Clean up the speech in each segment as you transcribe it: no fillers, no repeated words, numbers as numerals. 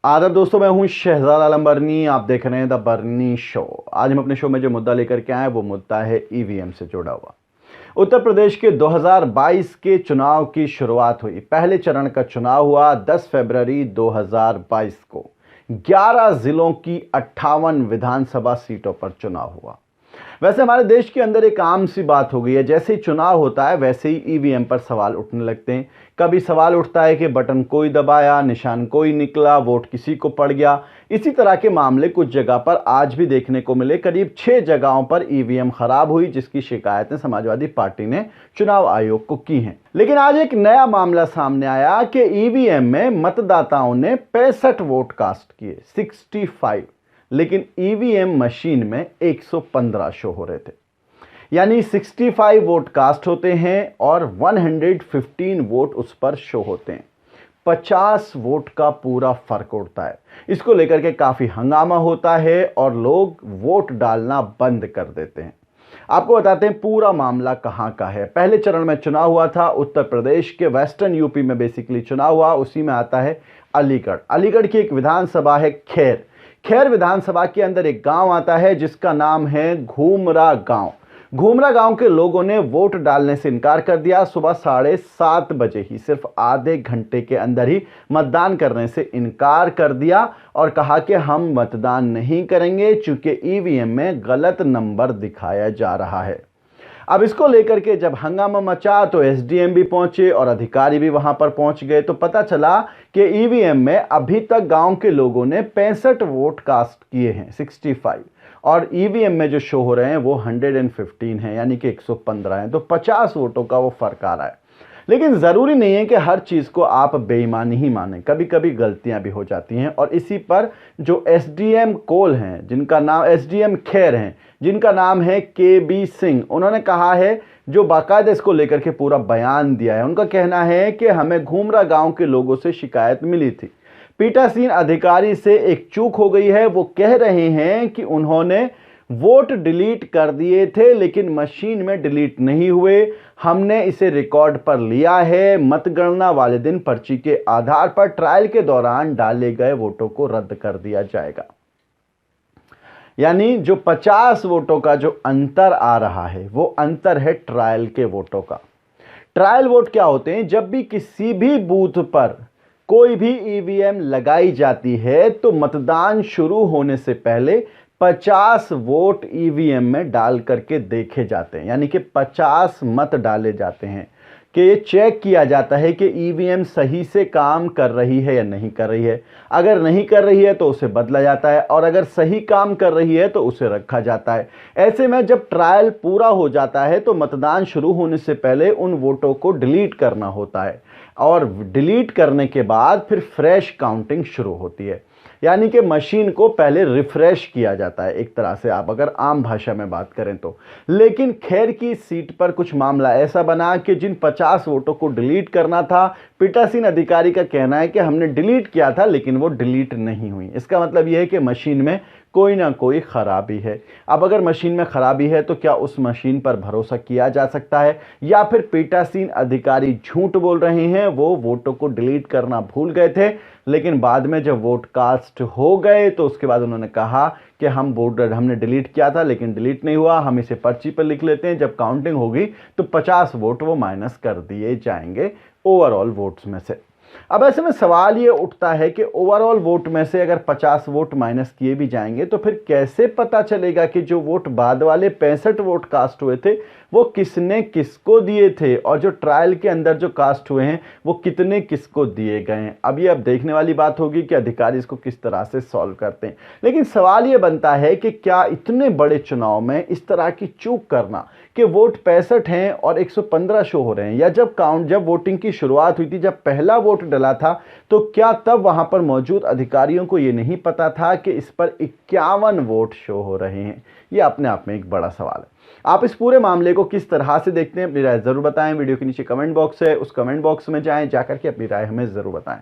आदाब दोस्तों, मैं हूं शहजाद आलम बरनी। आप देख रहे हैं द बरनी शो। आज हम अपने शो में जो मुद्दा लेकर के आए वो मुद्दा है ईवीएम से जुड़ा हुआ। उत्तर प्रदेश के 2022 के चुनाव की शुरुआत हुई। पहले चरण का चुनाव हुआ 10 फरवरी 2022 को। 11 जिलों की 58 विधानसभा सीटों पर चुनाव हुआ। वैसे हमारे देश के अंदर एक आम सी बात हो गई है, जैसे ही चुनाव होता है वैसे ही ईवीएम पर सवाल उठने लगते हैं। कभी सवाल उठता है कि बटन कोई दबाया, निशान कोई निकला, वोट किसी को पड़ गया। इसी तरह के मामले कुछ जगह पर आज भी देखने को मिले। करीब 6 जगहों पर ईवीएम खराब हुई, जिसकी शिकायतें समाजवादी पार्टी ने चुनाव आयोग को की हैं। लेकिन आज एक नया मामला सामने आया कि ईवीएम में मतदाताओं ने 65 वोट कास्ट किए, 65, लेकिन ईवीएम मशीन में 115 शो हो रहे थे। यानी 65 वोट कास्ट होते हैं और 115 वोट उस पर शो होते हैं। 50 वोट का पूरा फर्क उड़ता है। इसको लेकर के काफ़ी हंगामा होता है और लोग वोट डालना बंद कर देते हैं। आपको बताते हैं पूरा मामला कहाँ का है। पहले चरण में चुनाव हुआ था उत्तर प्रदेश के वेस्टर्न यूपी में, बेसिकली चुनाव हुआ। उसी में आता है अलीगढ़। अलीगढ़ की एक विधानसभा है खैर विधानसभा के अंदर एक गांव आता है जिसका नाम है घूमरा गांव। घूमरा गांव के लोगों ने वोट डालने से इनकार कर दिया। सुबह 7:30 बजे ही, सिर्फ आधे घंटे के अंदर ही मतदान करने से इनकार कर दिया और कहा कि हम मतदान नहीं करेंगे क्योंकि ईवीएम में गलत नंबर दिखाया जा रहा है। अब इसको लेकर के जब हंगामा मचा तो एसडीएम भी पहुंचे और अधिकारी भी वहां पर पहुंच गए। तो पता चला कि ईवीएम में अभी तक गांव के लोगों ने 65 वोट कास्ट किए हैं, 65, और ईवीएम में जो शो हो रहे हैं वो 115 हैं, यानी कि 115 हैं। तो 50 वोटों का वो फर्क आ रहा है। लेकिन ज़रूरी नहीं है कि हर चीज़ को आप बेईमानी ही मानें, कभी कभी गलतियां भी हो जाती हैं। और इसी पर जो एसडीएम कोल हैं, जिनका नाम एसडीएम खैर हैं, जिनका नाम है केबी सिंह, उन्होंने कहा है, जो बाकायदा इसको लेकर के पूरा बयान दिया है। उनका कहना है कि हमें घूमरा गांव के लोगों से शिकायत मिली थी। पीठासीन अधिकारी से एक चूक हो गई है। वो कह रहे हैं कि उन्होंने वोट डिलीट कर दिए थे लेकिन मशीन में डिलीट नहीं हुए। हमने इसे रिकॉर्ड पर लिया है। मतगणना वाले दिन पर्ची के आधार पर ट्रायल के दौरान डाले गए वोटों को रद्द कर दिया जाएगा। यानी जो 50 वोटों का जो अंतर आ रहा है वो अंतर है ट्रायल के वोटों का। ट्रायल वोट क्या होते हैं? जब भी किसी भी बूथ पर कोई भी ईवीएम लगाई जाती है तो मतदान शुरू होने से पहले 50 वोट ईवीएम में डाल करके देखे जाते हैं। यानी कि 50 मत डाले जाते हैं कि ये चेक किया जाता है कि ईवीएम सही से काम कर रही है या नहीं कर रही है। अगर नहीं कर रही है तो उसे बदला जाता है और अगर सही काम कर रही है तो उसे रखा जाता है। ऐसे में जब ट्रायल पूरा हो जाता है तो मतदान शुरू होने से पहले उन वोटों को डिलीट करना होता है और डिलीट करने के बाद फिर फ्रेश काउंटिंग शुरू होती है। यानी कि मशीन को पहले रिफ्रेश किया जाता है, एक तरह से आप अगर आम भाषा में बात करें तो। लेकिन खैर की सीट पर कुछ मामला ऐसा बना कि जिन 50 वोटों को डिलीट करना था, पीठासीन अधिकारी का कहना है कि हमने डिलीट किया था लेकिन वो डिलीट नहीं हुई। इसका मतलब यह है कि मशीन में कोई ना कोई खराबी है। अब अगर मशीन में खराबी है तो क्या उस मशीन पर भरोसा किया जा सकता है या फिर पीठासीन अधिकारी झूठ बोल रहे हैं? वो वोटों को डिलीट करना भूल गए थे लेकिन बाद में जब वोट कास्ट हो गए तो उसके बाद उन्होंने कहा कि हमने डिलीट किया था लेकिन डिलीट नहीं हुआ, हम इसे पर्ची पर लिख लेते हैं। जब काउंटिंग होगी तो 50 वोट वो माइनस कर दिए जाएंगे ओवरऑल वोट्स में से। अब ऐसे में सवाल ये उठता है कि ओवरऑल वोट में से अगर 50 वोट माइनस किए भी जाएंगे तो फिर कैसे पता चलेगा कि जो वोट बाद वाले 65 वोट कास्ट हुए थे वो किसने किसको दिए थे और जो ट्रायल के अंदर जो कास्ट हुए हैं वो कितने किसको दिए गए हैं? अब ये अब देखने वाली बात होगी कि अधिकारी इसको किस तरह से सॉल्व करते हैं। लेकिन सवाल ये बनता है कि क्या इतने बड़े चुनाव में इस तरह की चूक करना कि वोट 65 हैं और 115 शो हो रहे हैं, या जब वोटिंग की शुरुआत हुई थी, जब पहला वोट डला था, तो क्या तब वहां पर मौजूद अधिकारियों को ये नहीं पता था कि इस पर 51 वोट शो हो रहे हैं? ये अपने आप में एक बड़ा सवाल है। आप इस पूरे मामले को किस तरह से देखते हैं, अपनी राय जरूर बताएं। वीडियो के नीचे कमेंट बॉक्स है, उस कमेंट बॉक्स में जाएं, जाकर के अपनी राय हमें जरूर बताएं।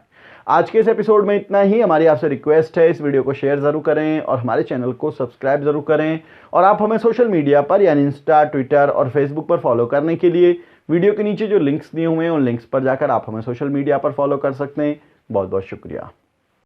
आज के इस एपिसोड में इतना ही। हमारी आपसे रिक्वेस्ट है, इस वीडियो को शेयर जरूर करें और हमारे चैनल को सब्सक्राइब जरूर करें। और आप हमें सोशल मीडिया पर यानी इंस्टा, ट्विटर और फेसबुक पर फॉलो करने के लिए वीडियो के नीचे जो लिंक्स दिए हुए हैं उन लिंक्स पर जाकर आप हमें सोशल मीडिया पर फॉलो कर सकते हैं। बहुत बहुत शुक्रिया।